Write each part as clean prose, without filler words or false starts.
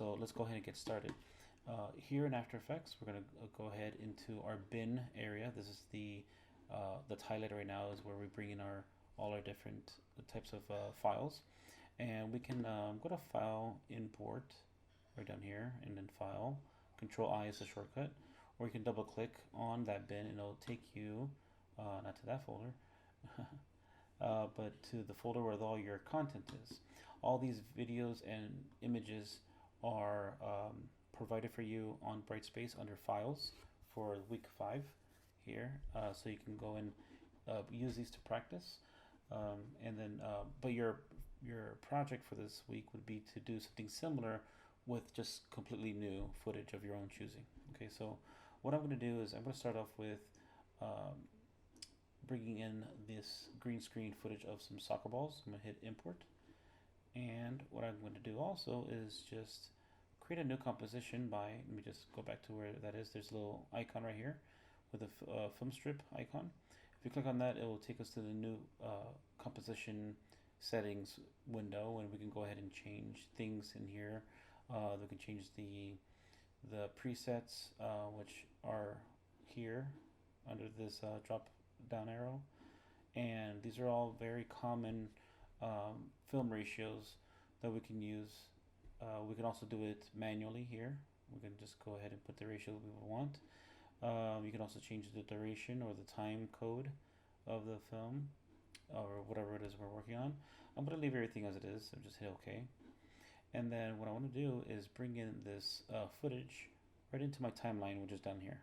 so let's go ahead and get started. Here in After Effects, we're going to go ahead into our bin area. This is that's highlighted right now is where we bring in all our different types of files. And we can go to File, Import, right down here, and then File. Control I is the shortcut. Or you can double click on that bin and it'll take you, not to that folder, but to the folder where all your content is. All these videos and images are provided for you on Brightspace under Files for week 5 here. So you can go and use these to practice. And then, but your project for this week would be to do something similar with just completely new footage of your own choosing. Okay, so what I'm going to do is I'm going to start off with bringing in this green screen footage of some soccer balls. I'm going to hit import. And what I'm going to do also is just create a new composition by, let me just go back to where that is. There's a little icon right here with a film strip icon. If you click on that, it will take us to the new composition settings window, and we can go ahead and change things in here. We can change the presets, which are here under this drop down arrow, and these are all very common film ratios that we can use. We can also do it manually here. We can just go ahead and put the ratio we want. You can also change the duration or the time code of the film or whatever it is we're working on. I'm going to leave everything as it is, so just hit OK. And then what I want to do is bring in this footage right into my timeline, which is down here.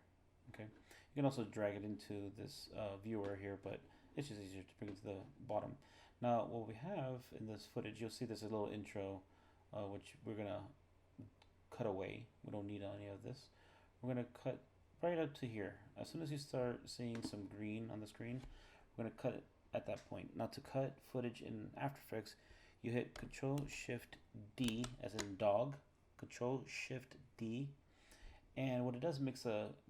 Okay. You can also drag it into this viewer here, but it's just easier to bring it to the bottom. Now, what we have in this footage, you'll see there's a little intro, which we're going to cut away. We don't need any of this. We're going to cut right up to here. As soon as you start seeing some green on the screen, we're going to cut it at that point. Now, to cut footage in After Effects, you hit Control-Shift-D, as in dog, Control-Shift-D, and what it does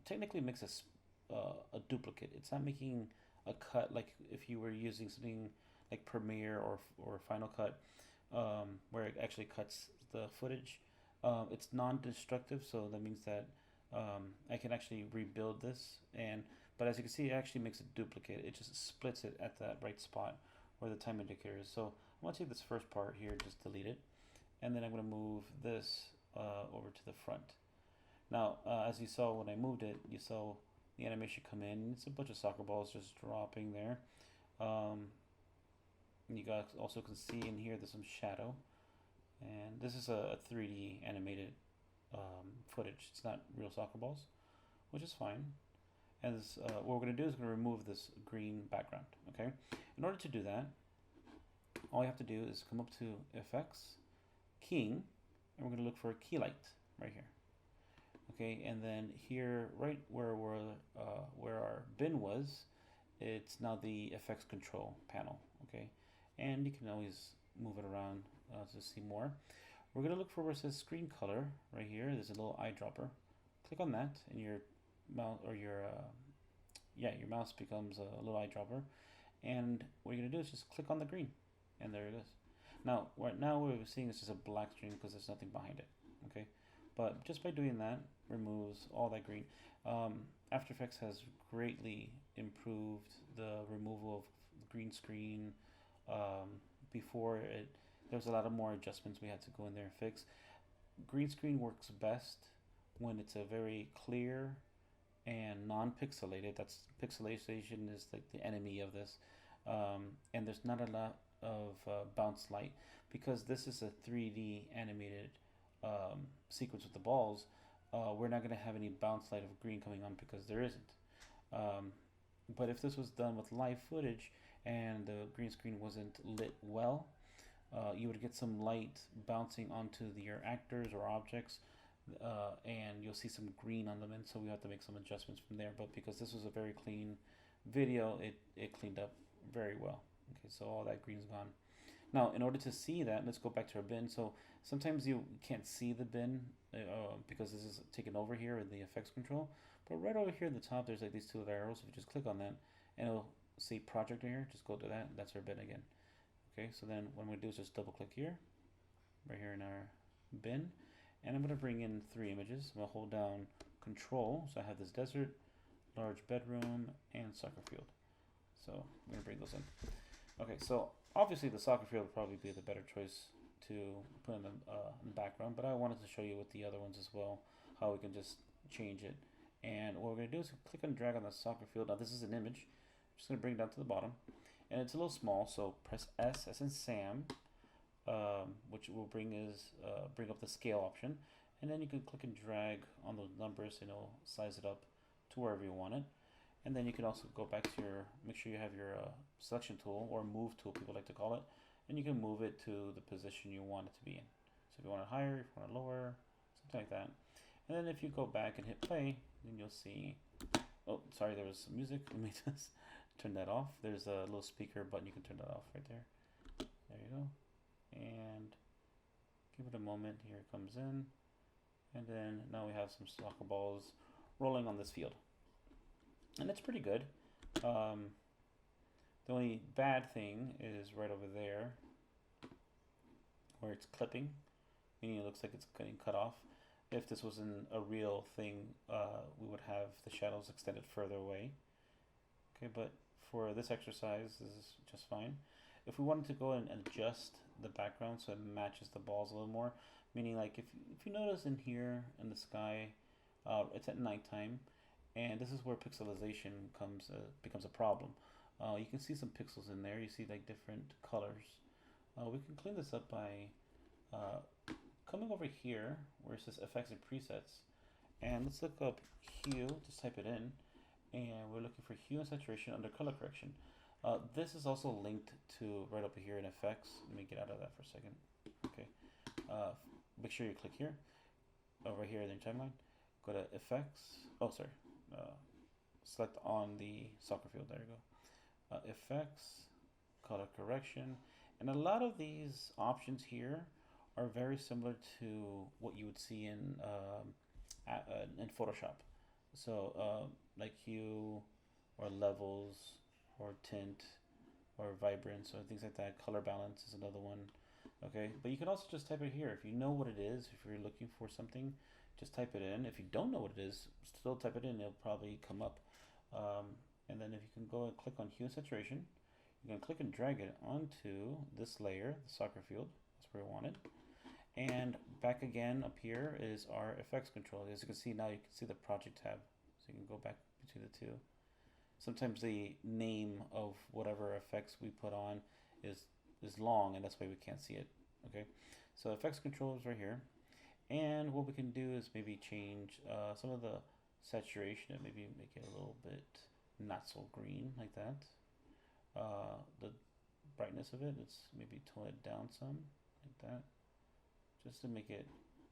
technically makes a duplicate. It's not making a cut like if you were using something like Premiere or Final Cut, where it actually cuts the footage. It's non-destructive, so that means that I can actually rebuild this, but as you can see, it actually makes a duplicate. It just splits it at that right spot where the time indicator is. So I'm going to take this first part here, just delete it, and then I'm going to move this over to the front. Now, as you saw when I moved it, you saw the animation come in. It's a bunch of soccer balls just dropping there. You guys also can see in here there's some shadow, and this is a 3D animated footage. It's not real soccer balls, which is fine. And this, what we're going to do is going to remove this green background. Okay. In order to do that, all you have to do is come up to Effects, Keying, and we're going to look for a key light right here. Okay, and then here, right where our bin was, it's now the Effects Control panel. Okay, and you can always move it around to see more. We're going to look for where it says Screen Color right here. There's a little eyedropper. Click on that, and your mouse or your mouse becomes a little eyedropper. And what you're going to do is just click on the green, and there it is. Now, right now what we're seeing is just a black screen because there's nothing behind it. Okay, but just by doing that, removes all that green. After Effects has greatly improved the removal of green screen. Before there was a lot of more adjustments we had to go in there and fix. Green screen works best when it's a very clear and non-pixelated. That's pixelation is like the enemy of this, and there's not a lot of bounce light because this is a 3D animated sequence with the balls. We're not going to have any bounce light of green coming on because there isn't. But if this was done with live footage and the green screen wasn't lit well, you would get some light bouncing onto your actors or objects, and you'll see some green on them, and so we have to make some adjustments from there. But because this was a very clean video, it cleaned up very well. Okay, so all that green's gone. Now, in order to see that, let's go back to our bin. So sometimes you can't see the bin because this is taken over here in the effects control. But right over here at the top, there's like these two arrows. If you just click on that, and it'll say project right here. Just go to that. That's our bin again. Okay, so then what I'm going to do is just double click here, right here in our bin. And I'm going to bring in 3 images. I'm going to hold down Control. So I have this desert, large bedroom, and soccer field. So I'm going to bring those in. Okay, so obviously the soccer field would probably be the better choice to put in the background, but I wanted to show you with the other ones as well, how we can just change it. And what we're going to do is click and drag on the soccer field. Now this is an image. I'm just going to bring it down to the bottom. And it's a little small, so press S as in Sam, which will bring up the scale option. And then you can click and drag on those numbers and it'll size it up to wherever you want it. And then you can also go back to make sure you have your selection tool, or move tool people like to call it, and you can move it to the position you want it to be in. So if you want it higher, if you want it lower, something like that. And then if you go back and hit play, then you'll see, oh, sorry, there was some music. Let me just turn that off. There's a little speaker button. You can turn that off right there. There you go. And give it a moment. Here it comes in. And then now we have some soccer balls rolling on this field. And it's pretty good. The only bad thing is right over there where it's clipping, meaning it looks like it's getting cut off. If this wasn't a real thing, we would have the shadows extended further away. Okay, but for this exercise, this is just fine. If we wanted to go and adjust the background so it matches the balls a little more, meaning like if you notice in here in the sky, it's at nighttime, and this is where pixelization becomes a problem. You can see some pixels in there. You see like different colors. We can clean this up by coming over here where it says effects and presets, and let's look up hue. Just type it in, and we're looking for hue and saturation under color correction. This is also linked to right over here in effects. Let me get out of that for a second. Okay, make sure you click here, over here in the timeline. Go to effects. Oh, sorry. Select on the soccer field. There you go. Effects, color correction, and a lot of these options here are very similar to what you would see in Photoshop. So like hue, or levels, or tint, or vibrance, or things like that. Color balance is another one. Okay, but you can also just type it here. If you know what it is, if you're looking for something, just type it in. If you don't know what it is, still type it in. It'll probably come up. And then if you can go and click on hue and saturation, you can click and drag it onto this layer, the soccer field. That's where we want it. And back again up here is our effects control. As you can see now, you can see the project tab. So you can go back between the two. Sometimes the name of whatever effects we put on is long, and that's why we can't see it. Okay, so effects control is right here. And what we can do is maybe change some of the saturation and maybe make it a little bit not so green like that. The brightness of it, let's maybe tone it down some like that, just to make it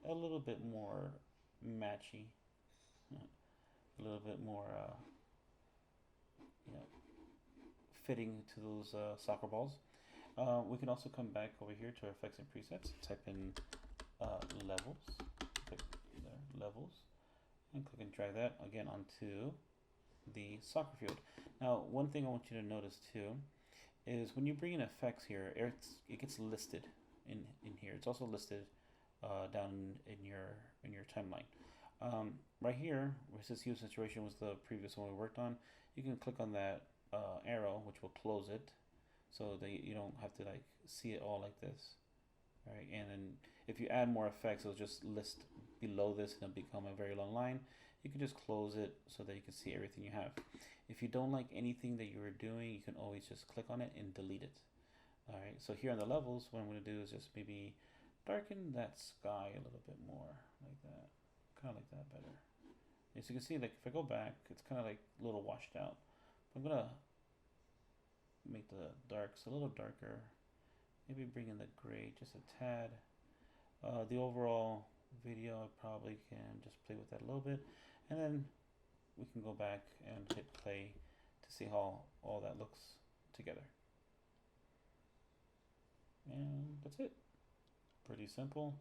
a little bit more matchy, a little bit more fitting to those soccer balls. We can also come back over here to our effects and presets, type in levels, click there, levels, and click and drag that again onto the soccer field. Now, one thing I want you to notice too is when you bring in effects here, it gets listed in here. It's also listed down in your timeline. Right here, where it says hue saturation was the previous one we worked on, you can click on that arrow, which will close it, so that you don't have to like see it all like this. Right, and then if you add more effects, it'll just list below this and it'll become a very long line. You can just close it so that you can see everything you have. If you don't like anything that you were doing, you can always just click on it and delete it. All right, so here on the levels, what I'm going to do is just maybe darken that sky a little bit more, like that, kind of like that better. As you can see, like if I go back, it's kind of like a little washed out. I'm going to make the darks a little darker. Maybe bring in the gray just a tad. The overall video, I probably can just play with that a little bit. And then we can go back and hit play to see how all that looks together. And that's it. Pretty simple.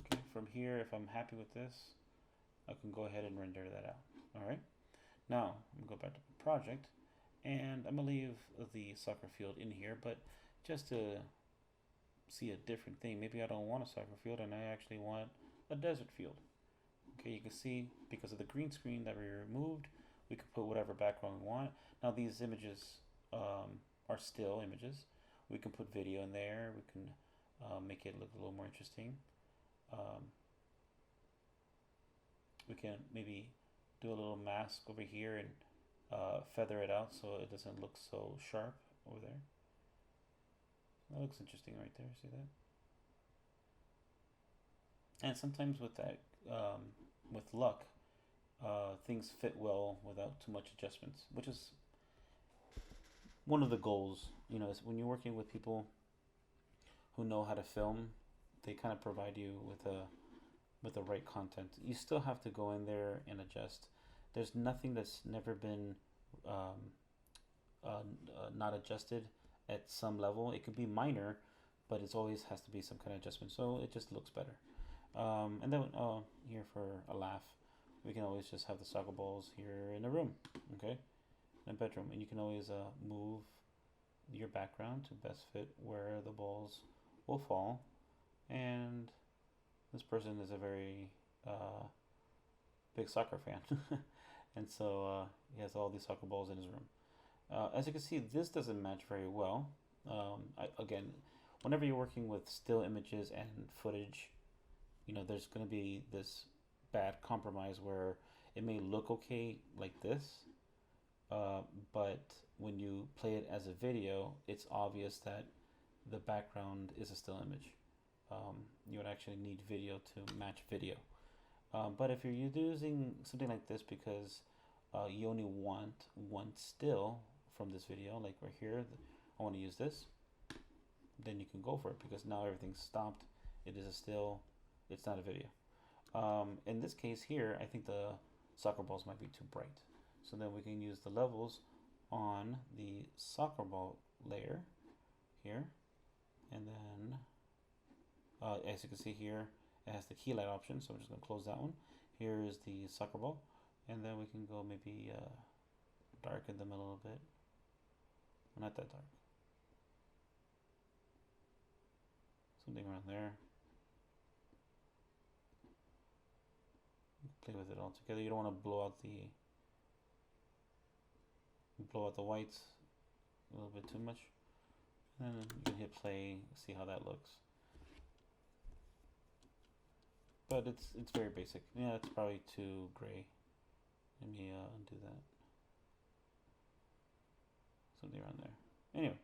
Okay, from here, if I'm happy with this, I can go ahead and render that out. All right. Now, I'm going to go back to the project, and I'm going to leave the soccer field in here, but just to see a different thing. Maybe I don't want a soccer field and I actually want a desert field. Okay, you can see because of the green screen that we removed, we could put whatever background we want. Now these images are still images. We can put video in there. We can make it look a little more interesting. Um, we can maybe do a little mask over here and feather it out so it doesn't look so sharp over there. That looks interesting right there. See that? And sometimes with that, with luck, things fit well without too much adjustments, which is one of the goals. You know, is when you're working with people who know how to film, they kind of provide you with the right content. You still have to go in there and adjust. There's nothing that's never been um, not adjusted at some level. It could be minor, but it always has to be some kind of adjustment. So it just looks better. And then here for a laugh, we can always just have the soccer balls here in a room, okay, in a bedroom, and you can always move your background to best fit where the balls will fall. And this person is a very big soccer fan, and so he has all these soccer balls in his room. As you can see, this doesn't match very well. Again, whenever you're working with still images and footage, you know, there's going to be this bad compromise where it may look okay like this, but when you play it as a video, it's obvious that the background is a still image. You would actually need video to match video. But if you're using something like this because you only want one still from this video, like right here, I want to use this, then you can go for it because now everything's stopped. It is a still, it's not a video. In this case here, I think the soccer balls might be too bright. So then we can use the levels on the soccer ball layer here. And then, as you can see here, it has the key light option. So I'm just going to close that one. Here is the soccer ball. And then we can go maybe darken them a little bit. Not that dark. Something around there. Play with it all together. You don't want to blow out the whites a little bit too much. And then you can hit play, see how that looks. But it's very basic. Yeah, it's probably too gray. Let me undo that. Something around there. Anyway,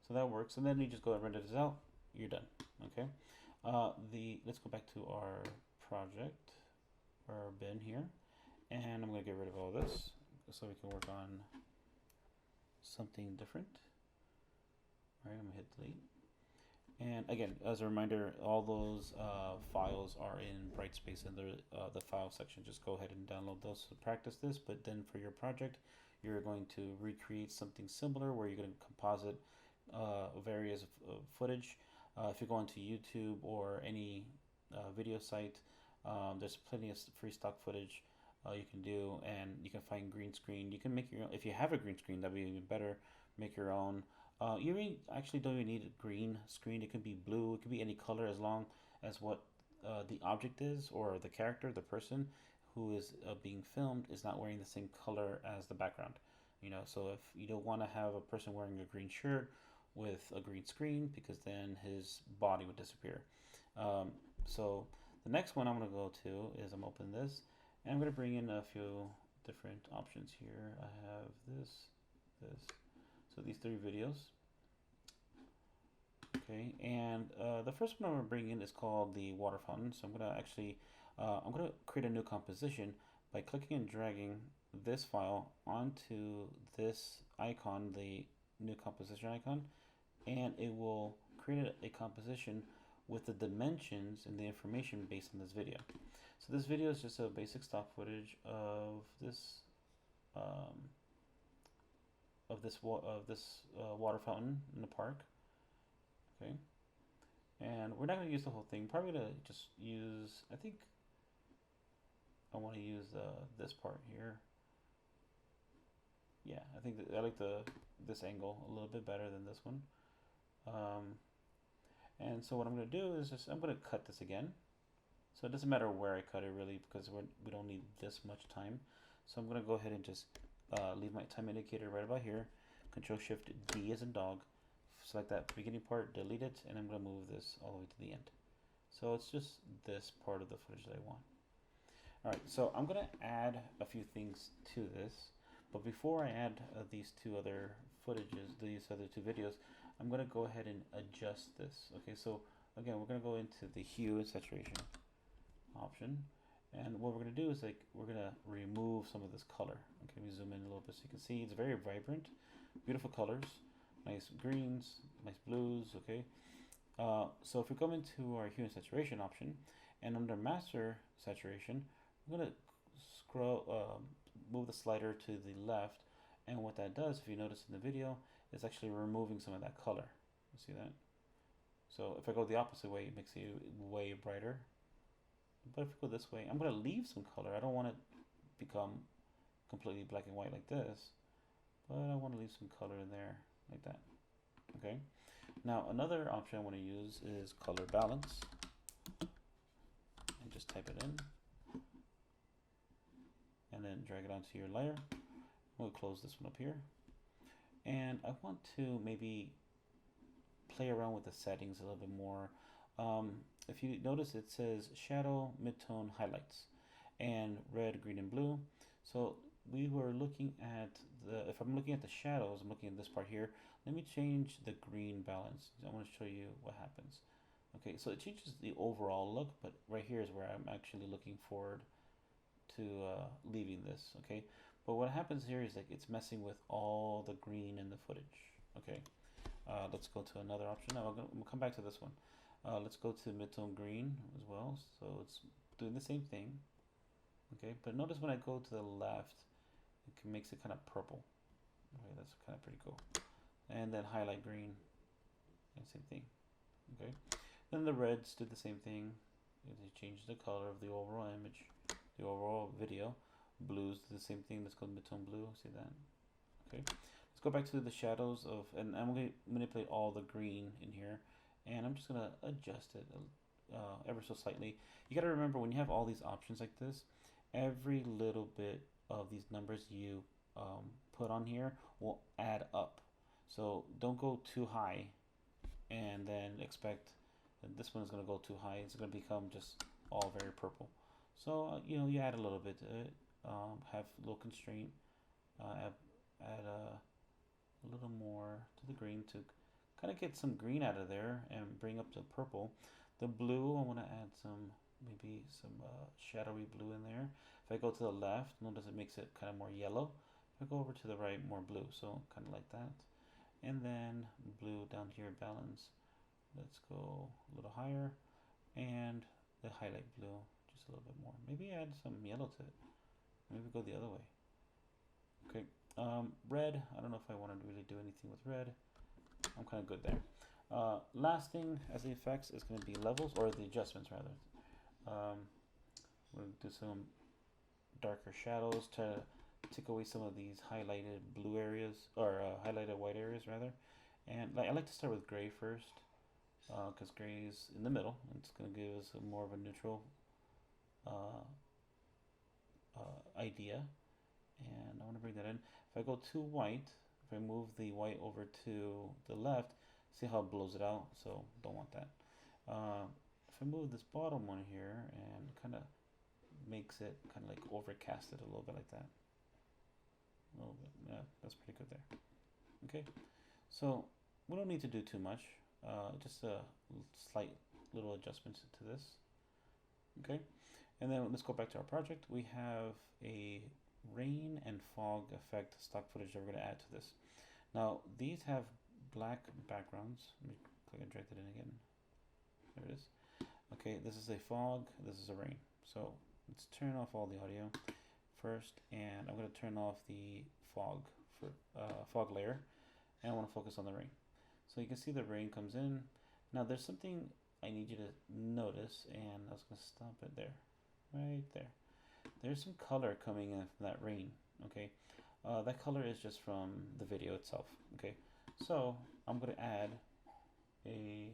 so that works. And then you just go and render this out. You're done. Okay. Let's go back to our project, our bin here, and I'm going to get rid of all this so we can work on something different. All right, I'm going to hit delete. And again, as a reminder, all those files are in Brightspace in the file section. Just go ahead and download those to practice this. But then for your project, you're going to recreate something similar where you're going to composite various footage. If you go onto YouTube or any video site, there's plenty of free stock footage you can do, and you can find green screen. You can make your own. If you have a green screen, that'd be even better. Make your own. You really actually don't even need a green screen. It could be blue. It could be any color as long as what the object is, or the character, the person who is being filmed is not wearing the same color as the background. You know, so if you don't want to have a person wearing a green shirt with a green screen, because then his body would disappear. So the next one I'm going to go to is I'm opening this, and I'm going to bring in a few different options here. I have this. So these 3 videos. Okay, and the first one I'm going to bring in is called the water fountain. So I'm going to actually, I'm going to create a new composition by clicking and dragging this file onto this icon, the new composition icon, and it will create a composition with the dimensions and the information based on this video. So this video is just a basic stock footage of this water fountain in the park. Okay, and we're not going to use the whole thing. Probably going to just use, I think I want to use this part here. Yeah, I think I like this angle a little bit better than this one. And so what I'm going to do is I'm going to cut this again. So it doesn't matter where I cut it really, because we don't need this much time. So I'm going to go ahead and just leave my time indicator right about here. Control Shift D as in dog. Select that beginning part, delete it, and I'm going to move this all the way to the end. So it's just this part of the footage that I want. Alright, so I'm going to add a few things to this. But before I add these two other footages, these other two videos, I'm going to go ahead and adjust this. Okay, so again, we're going to go into the hue and saturation option, and what we're going to do is we're going to remove some of this color. Okay, we zoom in a little bit so you can see it's very vibrant, beautiful colors, nice greens, nice blues. Okay, so if we come into our hue and saturation option, and under master saturation, we're going to scroll, move the slider to the left, and what that does, if you notice in the video, is actually removing some of that color. You see that? So if I go the opposite way, it makes it way brighter. But if we go this way, I'm going to leave some color. I don't want it to become completely black and white like this, but I want to leave some color in there like that. Okay. Now another option I want to use is color balance, and just type it in, and then drag it onto your layer. We'll close this one up here, and I want to maybe play around with the settings a little bit more. If you notice, it says shadow, midtone, highlights, and red, green, and blue. So we were looking at if I'm looking at the shadows, I'm looking at this part here. Let me change the green balance. I want to show you what happens. Okay, so it changes the overall look, but right here is where I'm actually looking forward to leaving this. Okay, but what happens here is it's messing with all the green in the footage. Okay, let's go to another option. Now we'll come back to this one. Let's go to midtone green as well. So it's doing the same thing. Okay, but notice when I go to the left, it makes it kind of purple. Okay, that's kind of pretty cool. And then highlight green, and same thing. Okay, then the reds did the same thing. They changed the color of the overall image, the overall video. Blues did the same thing. Let's go to midtone blue. See that? Okay, let's go back to the shadows of, and I'm going to manipulate all the green in here. And I'm just going to adjust it ever so slightly. You got to remember, when you have all these options like this, every little bit of these numbers you put on here will add up. So don't go too high and then expect that this one is going to go too high. It's going to become just all very purple. So you add a little bit to it, have a little constraint, add a little more to the green to kind of get some green out of there and bring up the purple. The blue, I want to add maybe some shadowy blue in there. If I go to the left, notice it makes it kind of more yellow. If I go over to the right, more blue, so kind of like that. And then blue down here, balance. Let's go a little higher, and the highlight blue just a little bit more. Maybe add some yellow to it. Maybe go the other way. Okay, red, I don't know if I want to really do anything with red. I'm kind of good there. Last thing as the effects is going to be levels, or the adjustments rather. We'll do some darker shadows to take away some of these highlighted blue areas, or highlighted white areas rather. And I like to start with gray first, because gray is in the middle. It's going to give us more of a neutral idea. And I want to bring that in. If I go too white, if I move the white over to the left, see how it blows it out, so don't want that. If I move this bottom one here and kind of makes it kind of like overcast it a little bit like that. A little bit, yeah, that's pretty good there. Okay, so we don't need to do too much, just a slight little adjustments to this. Okay, and then let's go back to our project. We have a rain and fog effect stock footage that we're going to add to this. Now these have black backgrounds. Let me click and drag it in again. There it is. Okay, this is a fog, this is a rain. So let's turn off all the audio first, and I'm going to turn off the fog for fog layer, and I want to focus on the rain. So you can see the rain comes in. Now there's something I need you to notice, and I was going to stop it there, right there. There's some color coming in from that rain. Okay, that color is just from the video itself. Okay, so I'm going to add a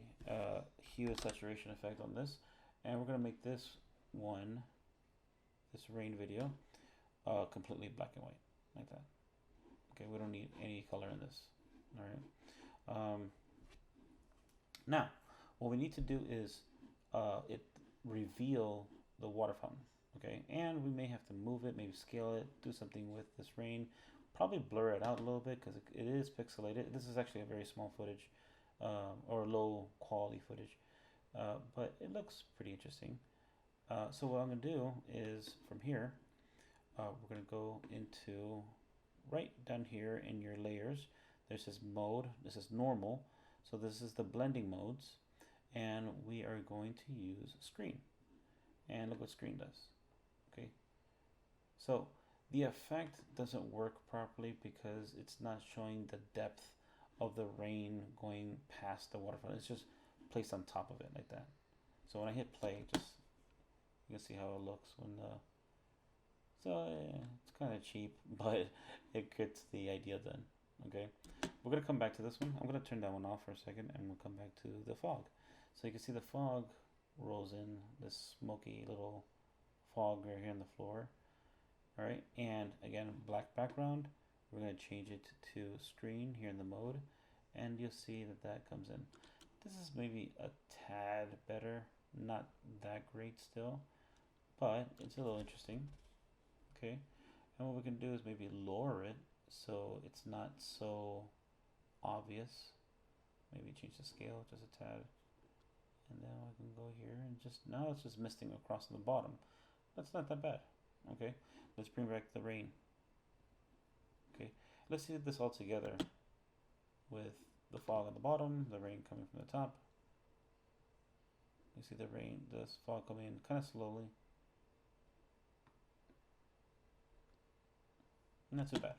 hue saturation effect on this, and we're gonna make this one, this rain video, completely black and white, like that. Okay, we don't need any color in this. All right. Now, what we need to do is reveal the water fountain. Okay, and we may have to move it, maybe scale it, do something with this rain, probably blur it out a little bit because it is pixelated. This is actually a very small footage, or low quality footage, but it looks pretty interesting. So what I'm gonna do is from here, we're gonna go into right down here in your layers. There's this mode. This is normal. So this is the blending modes, and we are going to use screen. And look what screen does. Okay. So the effect doesn't work properly because it's not showing the depth of the rain going past the waterfall. It's just placed on top of it like that. So when I hit play, just you can see how it looks when the. So it's kind of cheap, but it gets the idea done. Okay, we're gonna come back to this one. I'm gonna turn that one off for a second, and we'll come back to the fog. So you can see the fog rolls in, this smoky little fog right here on the floor. All right, and again, black background. We're gonna change it to screen here in the mode, and you'll see that that comes in. This is maybe a tad better, not that great still, but it's a little interesting. Okay, and what we can do is maybe lower it so it's not so obvious. Maybe change the scale just a tad, and then I can go here and just now it's just misting across the bottom. That's not that bad. Okay, let's bring back the rain. Okay, let's see this all together with the fog on the bottom, the rain coming from the top. You see the rain, the fog coming in kind of slowly. Not too bad.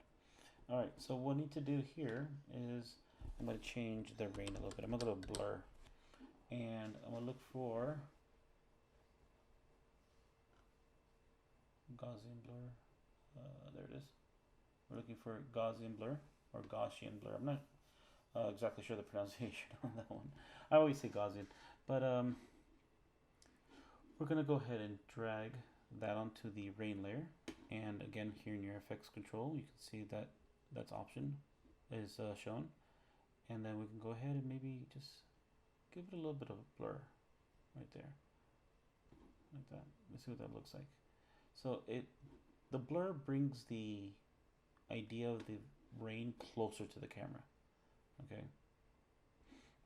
All right, so what I need to do here is I'm going to change the rain a little bit. I'm going to go to blur, and I'm going to look for Gaussian blur. There it is. We're looking for Gaussian blur or Gaussian blur. I'm not exactly sure the pronunciation on that one. I always say Gaussian, but we're going to go ahead and drag that onto the rain layer. And again, here in your effects control, you can see that that's option is shown. And then we can go ahead and maybe just give it a little bit of a blur right there, like that. Let's see what that looks like. So the blur brings the idea of the rain closer to the camera. Okay.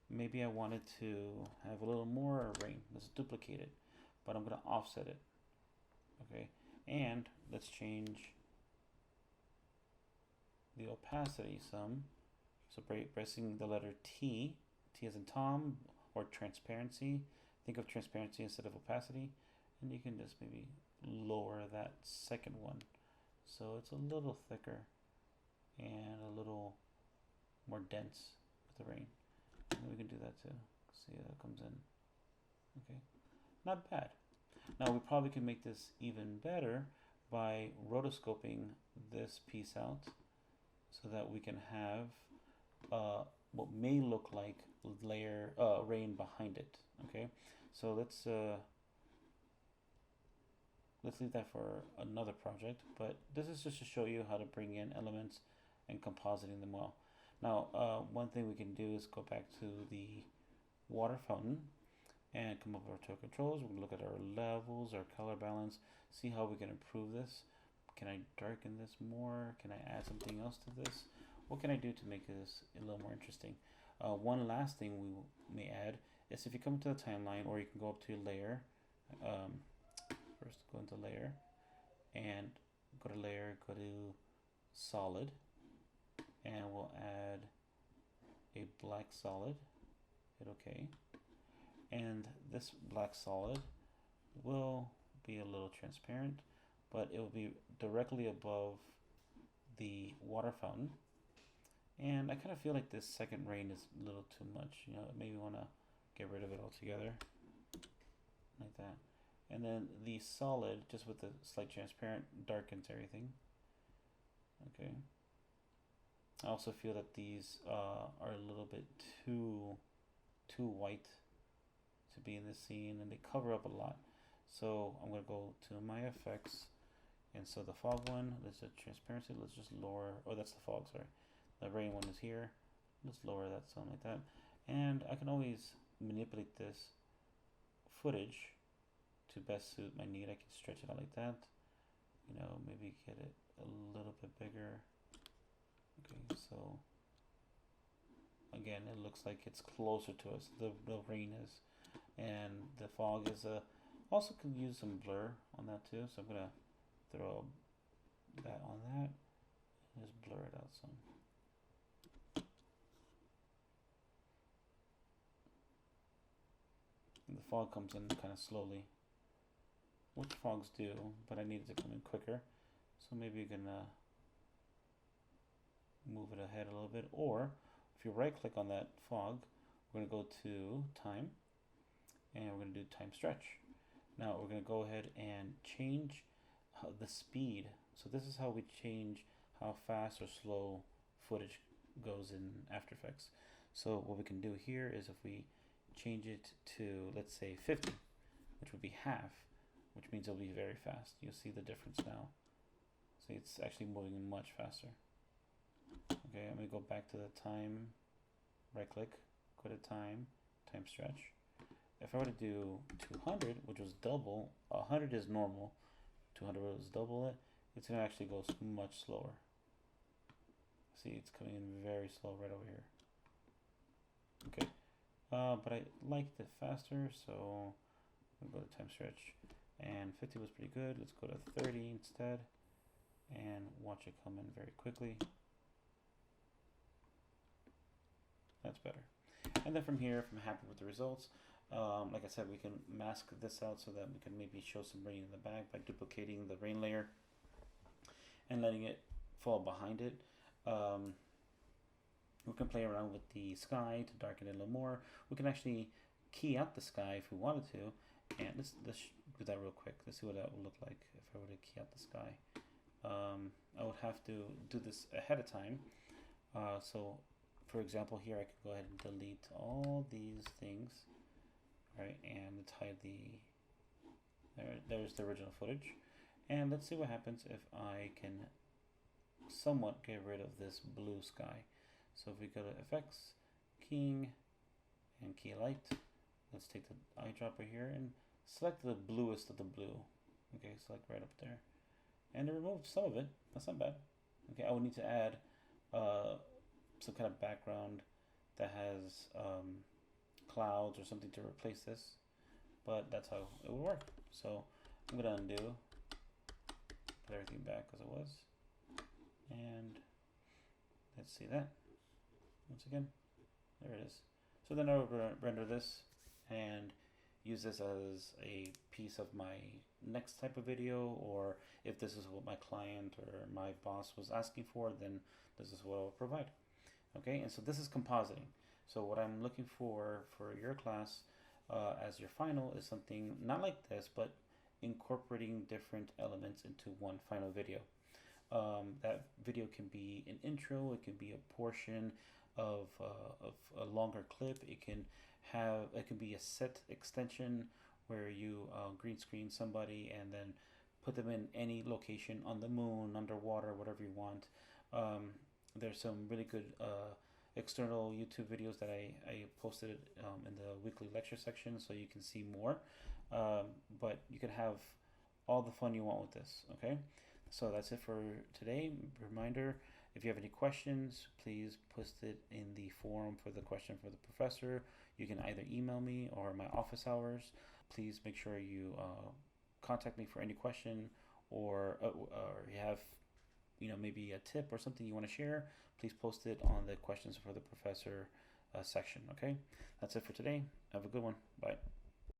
Maybe I wanted to have a little more rain. Let's duplicate it, but I'm going to offset it. Okay. And let's change the opacity some. So pressing the letter T, T as in Tom, or transparency. Think of transparency instead of opacity. And you can just maybe lower that second one so it's a little thicker and a little more dense with the rain. And we can do that too. See how that comes in. Okay, not bad. Now we probably can make this even better by rotoscoping this piece out so that we can have what may look like layer rain behind it. Okay, so let's leave that for another project, but this is just to show you how to bring in elements and compositing them well. Now, one thing we can do is go back to the water fountain and come over to our controls. We're going to look at our levels, our color balance, see how we can improve this. Can I darken this more? Can I add something else to this? What can I do to make this a little more interesting? One last thing we may add is if you come to the timeline, or you can go up to layer, first go into layer and go to layer, go to solid, and we'll add a black solid. Hit OK. And this black solid will be a little transparent, but it will be directly above the water fountain. And I kind of feel like this second rain is a little too much. You know, maybe want to get rid of it altogether, like that. And then the solid, just with the slight transparent, darkens everything. Okay. I also feel that these are a little bit too too white to be in this scene, and they cover up a lot. So I'm going to go to my effects, and so the fog one, there's a transparency, let's just lower, oh that's the fog, sorry. The rain one is here, let's lower that something like that. And I can always manipulate this footage to best suit my need. I can stretch it out like that, you know, maybe get it a little bit bigger. Okay, so again, it looks like it's closer to us, the rain is, and the fog is also can use some blur on that too, so I'm gonna throw that on that and just blur it out some. And the fog comes in kind of slowly, which fogs do, but I need it to come in quicker, so maybe you can move it ahead a little bit, or if you right click on that fog, we're going to go to time, and we're going to do time stretch. Now we're going to go ahead and change the speed. So this is how we change how fast or slow footage goes in After Effects. So what we can do here is if we change it to, let's say 50, which would be half, which means it'll be very fast. You'll see the difference now. See, it's actually moving much faster. Okay, I'm going to go back to the time, right click, go to time, time stretch. If I were to do 200, which was double, 100 is normal, 200 was double it, it's going to actually go much slower. See, it's coming in very slow right over here. Okay, but I liked it faster, so we'll go to time stretch. And 50 was pretty good. Let's go to 30 instead, and watch it come in very quickly. That's better. And then from here, if I'm happy with the results, like I said, we can mask this out so that we can maybe show some rain in the back by duplicating the rain layer and letting it fall behind it. We can play around with the sky to darken it a little more. We can actually key out the sky if we wanted to. And let's do that real quick. Let's see what that would look like if I were to key out the sky. I would have to do this ahead of time. So for example, here I could go ahead and delete all these things, right? And let's hide there's the original footage. And let's see what happens if I can somewhat get rid of this blue sky. So if we go to effects, keying, and key light, let's take the eyedropper here and select the bluest of the blue. Okay, select right up there. And it removed some of it. That's not bad. Okay, I would need to add some kind of background that has clouds or something to replace this, but that's how it would work. So I'm gonna undo, put everything back as it was, and let's see that once again. There it is. So then I will render this and use this as a piece of my next type of video, or if this is what my client or my boss was asking for, then this is what I'll provide. Okay, and so this is compositing. So what I'm looking for your class as your final is something not like this, but incorporating different elements into one final video. That video can be an intro, it can be a portion of a longer clip, it can be a set extension where you green screen somebody and then put them in any location on the moon, underwater, whatever you want. There's some really good external YouTube videos that I posted in the weekly lecture section, so you can see more. But you can have all the fun you want with this, okay? So that's it for today. Reminder, if you have any questions, please post it in the forum for the question for the professor. You can either email me or my office hours. Please make sure you contact me for any question, or you have maybe a tip or something you want to share. Please post it on the questions for the professor section. Okay, that's it for today. Have a good one. Bye.